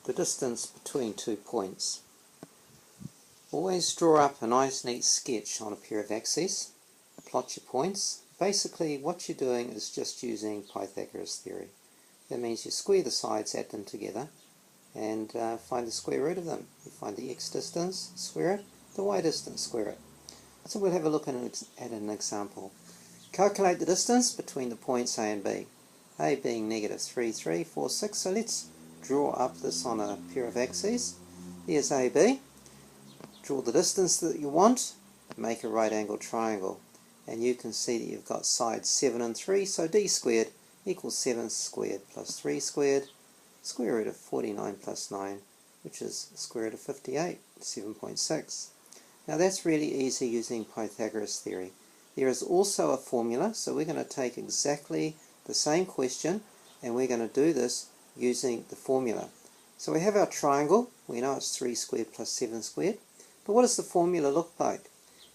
the distance between 2 points. Always draw up a nice neat sketch on a pair of axes. Plot your points. Basically what you're doing is just using Pythagoras theory. That means you square the sides, add them together, and find the square root of them. You find the x distance, square it, the y distance, square it. So we'll have a look at an example. Calculate the distance between the points A and B. A being negative 3, 3, 4, 6. So let's draw up this on a pair of axes. Here's AB. Draw the distance that you want, make a right angled triangle. And you can see that you've got sides 7 and 3, so d squared equals 7 squared plus 3 squared, square root of 49 plus 9, which is square root of 58, 7.6. Now that's really easy using Pythagoras theory. There is also a formula, so we're going to take exactly the same question and we're going to do this using the formula. So we have our triangle. We know it's 3 squared plus 7 squared. But what does the formula look like?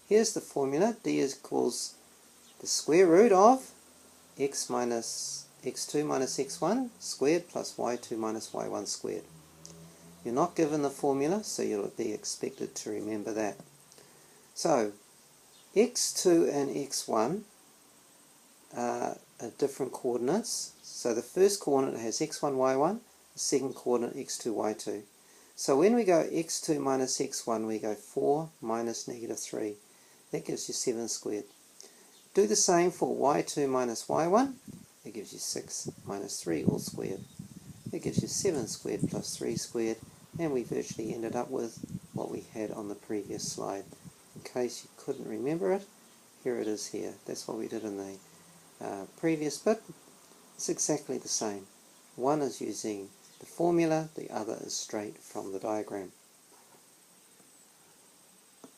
Here's the formula. D equals the square root of x2 minus x1 squared plus y2 minus y1 squared. You're not given the formula, so you'll be expected to remember that. So x2 and x1 are different coordinates. So the first coordinate has x1, y1, the second coordinate x2, y2. So when we go x2 minus x1, we go 4 minus negative 3. That gives you 7 squared. Do the same for y2 minus y1. That gives you 6 minus 3 all squared. That gives you 7 squared plus 3 squared. And we virtually ended up with what we had on the previous slide. In case you couldn't remember it, here it is here. That's what we did in the previous bit. It's exactly the same. One is using the formula, the other is straight from the diagram.